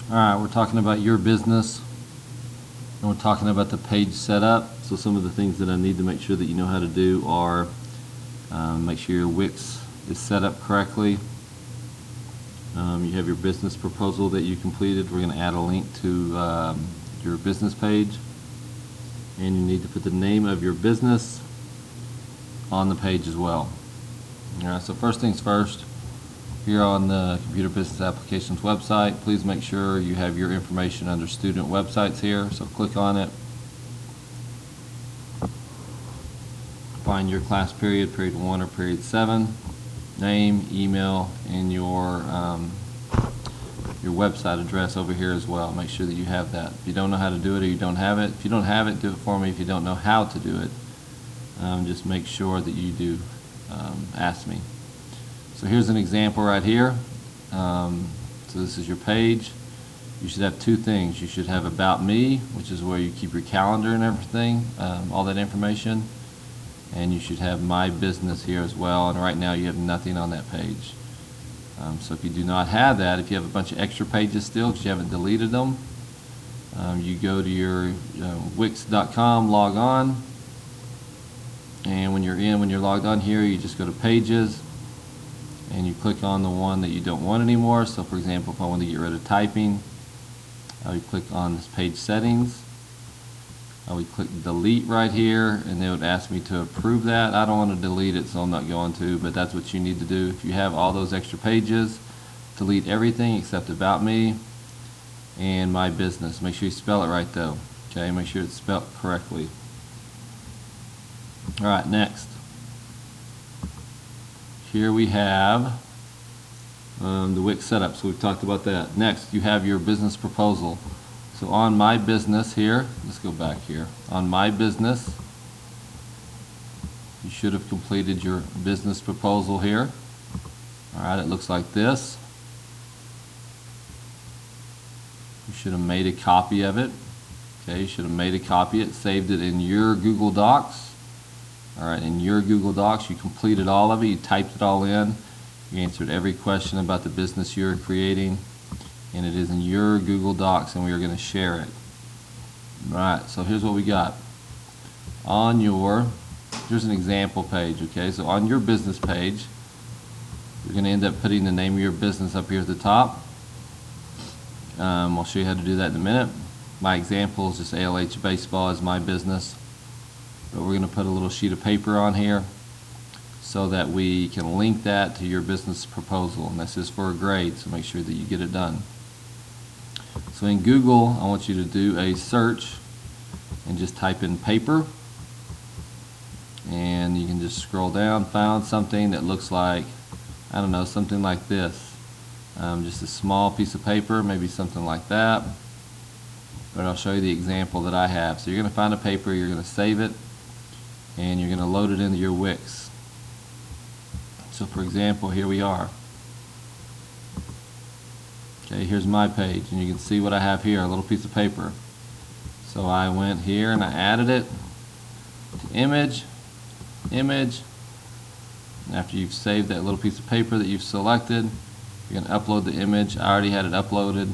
Alright, we're talking about your business, and we're talking about the page setup. So some of the things that I need to make sure that you know how to do are make sure your Wix is set up correctly. You have your business proposal that you completed. We're going to add a link to your business page, and you need to put the name of your business on the page as well. Alright, so first things first, here on the Computer Business Applications website, please make sure you have your information under student websites here. So click on it, find your class period, period 1 or period 7, name, email, and your website address over here as well. Make sure that you have that. If you don't know how to do it or you don't have it, if you don't have it, do it for me. If you don't know how to do it, just make sure that you do ask me. So here's an example right here. So this is your page. You should have two things. You should have About Me, which is where you keep your calendar and everything, all that information. And you should have My Business here as well. And right now you have nothing on that page. So if you do not have that, if you have a bunch of extra pages still because you haven't deleted them, you go to your Wix.com, log on. And when you're logged on here, you just go to Pages. And you click on the one that you don't want anymore. So for example, if I want to get rid of typing, I would click on this page settings. I would click delete right here, and they would ask me to approve that. I don't want to delete it, so I'm not going to, but that's what you need to do. If you have all those extra pages, delete everything except About Me and My Business. Make sure you spell it right though. Okay, make sure it's spelled correctly. Alright, next. Here we have the Wix setup, so we've talked about that. Next, you have your business proposal. So on My Business here, let's go back here. On My Business, you should have completed your business proposal here. Alright, it looks like this. You should have made a copy of it. Okay, you should have made a copy of it, saved it in your Google Docs. Alright, in your Google Docs, you completed all of it, you typed it all in, you answered every question about the business you're creating, and it is in your Google Docs, and we are going to share it. Alright, so here's what we got. Here's an example page, okay? So on your business page, you're going to end up putting the name of your business up here at the top. I'll show you how to do that in a minute. My example is just ALH Baseball as my business. But we're going to put a little sheet of paper on here so that we can link that to your business proposal, and this is for a grade, so make sure that you get it done. So in Google, I want you to do a search and just type in paper, and you can just scroll down, found something that looks like, I don't know, something like this. Just a small piece of paper, maybe something like that, but I'll show you the example that I have. So you're going to find a paper, you're going to save it, and you're going to load it into your Wix. So for example, here we are. Okay, here's my page, and you can see what I have here, a little piece of paper. So I went here and I added it to image, and after you've saved that little piece of paper that you've selected, you're going to upload the image. I already had it uploaded,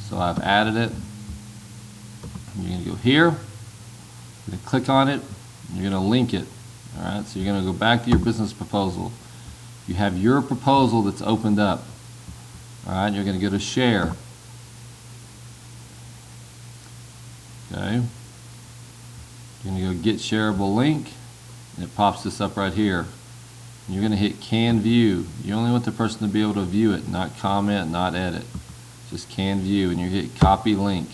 so I've added it. You're going to go here, you're going to click on it, you're going to link it. Alright, so you're going to go back to your business proposal. You have your proposal that's opened up. Alright, you're going to go to share. Okay. You're going to go get shareable link, and it pops this up right here. And you're going to hit can view. You only want the person to be able to view it, not comment, not edit. Just can view, and you hit copy link.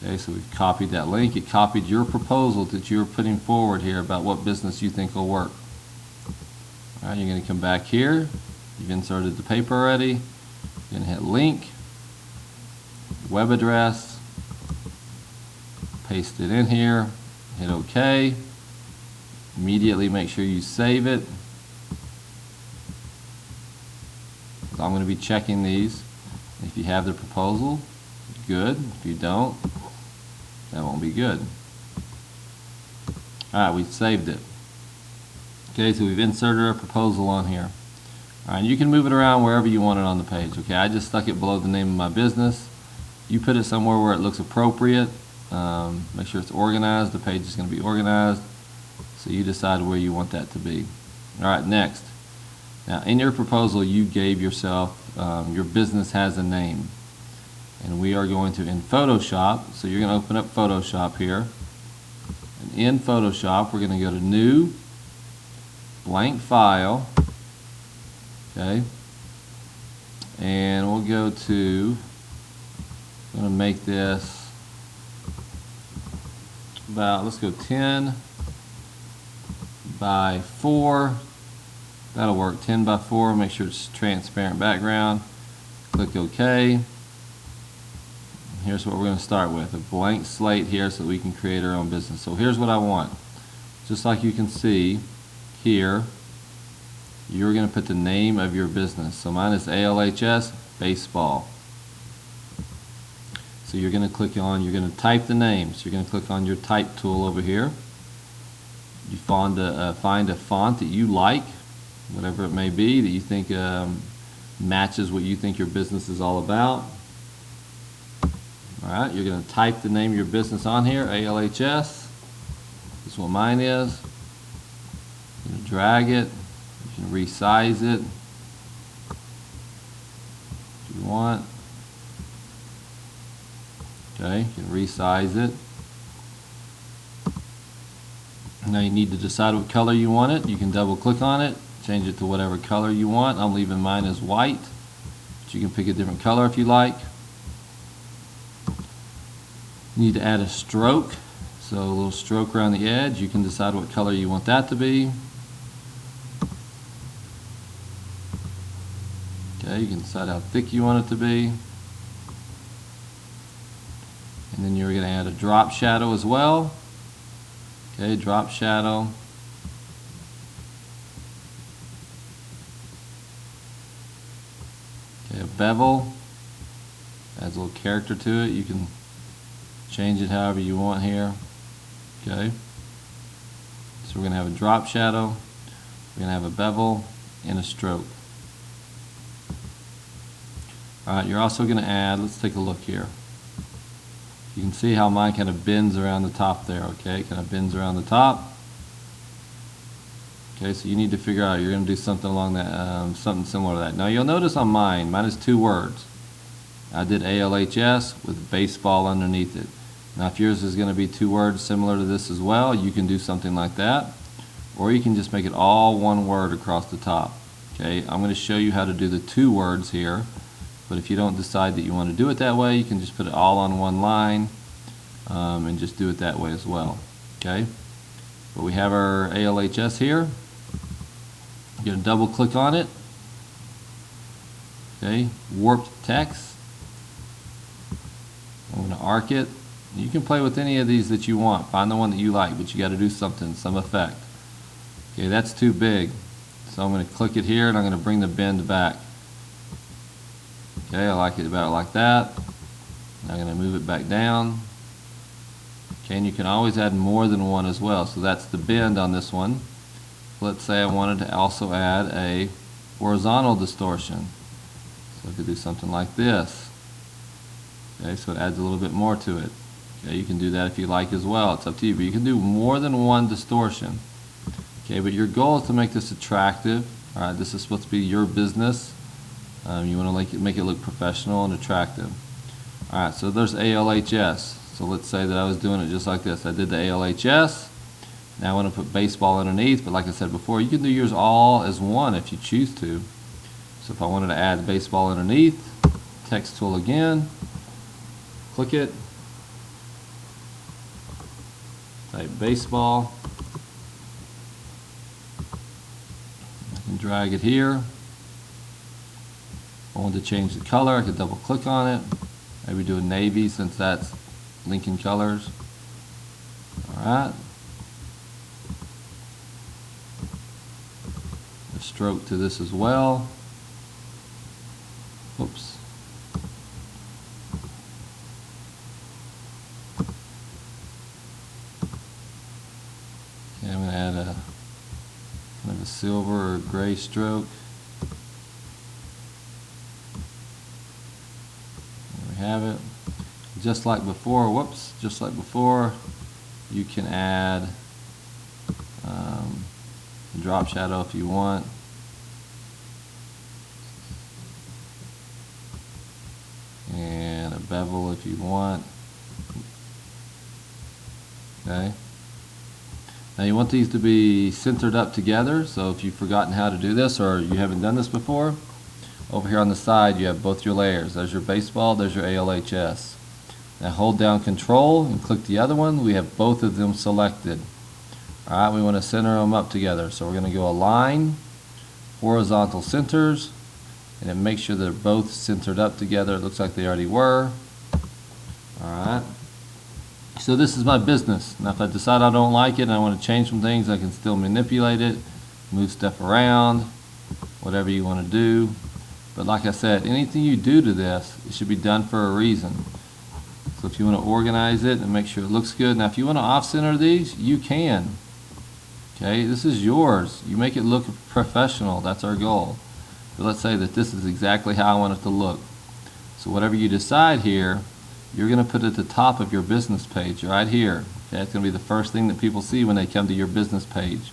Okay, so we've copied that link. It copied your proposal that you're putting forward here about what business you think will work. Alright, you're going to come back here. You've inserted the paper already. You're going to hit link, web address, paste it in here, hit OK. Immediately make sure you save it. So I'm going to be checking these. If you have the proposal, good. If you don't, that won't be good. Alright, we've saved it. Okay, so we've inserted our proposal on here. Alright, you can move it around wherever you want it on the page. Okay, I just stuck it below the name of my business. You put it somewhere where it looks appropriate. Make sure it's organized. The page is going to be organized. So you decide where you want that to be. All right, next. Now, in your proposal, you gave yourself, your business has a name. And we are going to, in Photoshop, so you're going to open up Photoshop here. And in Photoshop, we're going to go to New, Blank File. Okay. And we'll go to, I'm going to make this about, let's go 10 by 4. That'll work. 10 by 4. Make sure it's transparent background. Click OK. Here's what we're going to start with. A blank slate here so that we can create our own business. So here's what I want. Just like you can see here, you're going to put the name of your business. So mine is ALHS Baseball. So you're going to click on, you're going to type the name. So you're going to click on your type tool over here. You find a font that you like, whatever it may be, that you think matches what you think your business is all about. All right, you're going to type the name of your business on here, ALHS. This is what mine is. You're going to drag it. You can resize it if you want. Okay, you can resize it. Now you need to decide what color you want it. You can double click on it, change it to whatever color you want. I'm leaving mine as white, but you can pick a different color if you like. You need to add a stroke, so a little stroke around the edge. You can decide what color you want that to be. Okay, you can decide how thick you want it to be. And then you're going to add a drop shadow as well. Okay, drop shadow. Okay, a bevel. Adds a little character to it. You can change it however you want here. Okay. So we're going to have a drop shadow. We're going to have a bevel and a stroke. Alright, you're also going to add, let's take a look here. You can see how mine kind of bends around the top there, okay? Kind of bends around the top. Okay, so you need to figure out, you're going to do something along that, something similar to that. Now you'll notice on mine is 2 words. I did ALHS with baseball underneath it. Now if yours is going to be 2 words similar to this as well, you can do something like that. Or you can just make it all 1 word across the top. Okay, I'm going to show you how to do the 2 words here. But if you don't decide that you want to do it that way, you can just put it all on 1 line and just do it that way as well. Okay, but we have our ALHS here. You're going to double click on it. Okay, warped text. I'm going to arc it. You can play with any of these that you want. Find the one that you like, but you got to do something, some effect. Okay, that's too big. So I'm going to click it here and I'm going to bring the bend back. Okay, I like it about like that. Now I'm going to move it back down. Okay, and you can always add more than 1 as well. So that's the bend on this one. Let's say I wanted to also add a horizontal distortion. So I could do something like this. Okay, so it adds a little bit more to it. Okay, you can do that if you like as well. It's up to you, but you can do more than 1 distortion. Okay, but your goal is to make this attractive. All right, this is supposed to be your business. You want to make it look professional and attractive. Alright, so there's ALHS. So let's say that I was doing it just like this. I did the ALHS. Now I want to put baseball underneath, but like I said before, you can do yours all as 1 if you choose to. So if I wanted to add baseball underneath, text tool again, click it, type baseball, I can drag it here. If I wanted to change the color, I could double click on it. Maybe do a navy since that's Lincoln colors. Alright. A stroke to this as well. Oops. Okay, I'm going to add a kind of a silver or gray stroke. Have it. just like before, whoops, just like before, you can add a drop shadow if you want. And a bevel if you want. Okay. Now you want these to be centered up together, so if you've forgotten how to do this or you haven't done this before, over here on the side you have both your layers. There's your baseball, there's your ALHS. Now hold down Control and click the other one. We have both of them selected. Alright, we want to center them up together. So we're going to go Align, Horizontal Centers, and then make sure they're both centered up together. It looks like they already were. Alright. So this is my business. Now if I decide I don't like it and I want to change some things, I can still manipulate it, move stuff around, whatever you want to do. But like I said, anything you do to this, it should be done for a reason. So if you want to organize it and make sure it looks good. Now if you want to off-center these, you can. Okay, this is yours. You make it look professional. That's our goal. But let's say that this is exactly how I want it to look. So whatever you decide here, you're going to put it at the top of your business page right here. Okay, it's going to be the first thing that people see when they come to your business page.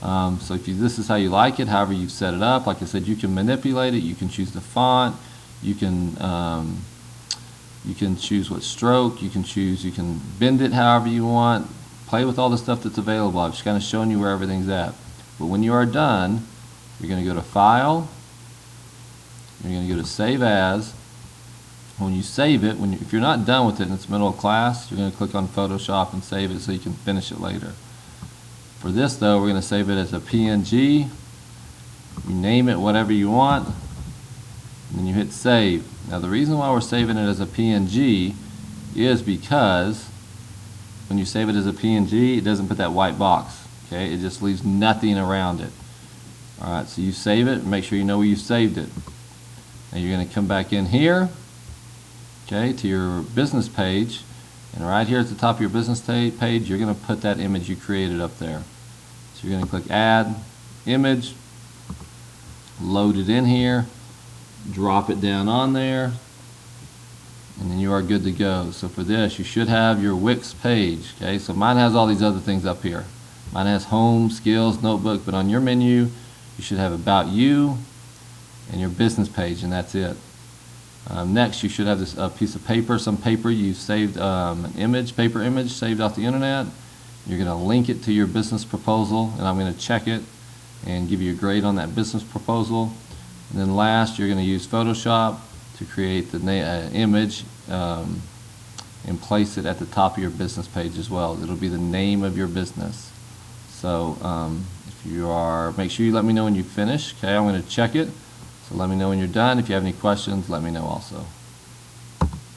So if this is how you like it, however you've set it up, like I said, you can manipulate it. You can choose the font. You can choose what stroke. You can bend it however you want. Play with all the stuff that's available. I'm just kind of showing you where everything's at. But when you are done, you're going to go to File. You're going to go to Save As. When you save it, if you're not done with it and it's middle of class, you're going to click on Photoshop and save it so you can finish it later. For this though, we're going to save it as a PNG. You name it whatever you want, and then you hit Save. Now the reason why we're saving it as a PNG is because when you save it as a PNG, it doesn't put that white box. Okay, it just leaves nothing around it. Alright, so you save it, make sure you know where you saved it. Now you're going to come back in here, okay, to your business page, and right here at the top of your business page, you're going to put that image you created up there. So you're going to click Add Image, load it in here, drop it down on there, and then you are good to go. So for this, you should have your Wix page. Okay, so mine has all these other things up here. Mine has Home, Skills, Notebook, but on your menu, you should have About You and your business page, and that's it. Next, you should have this piece of paper, some paper you saved, an image, paper image saved off the internet. You're going to link it to your business proposal, and I'm going to check it and give you a grade on that business proposal. And then last, you're going to use Photoshop to create the image and place it at the top of your business page as well. It'll be the name of your business. So if you are, make sure you let me know when you finish. Okay, I'm going to check it. So let me know when you're done. If you have any questions, let me know also.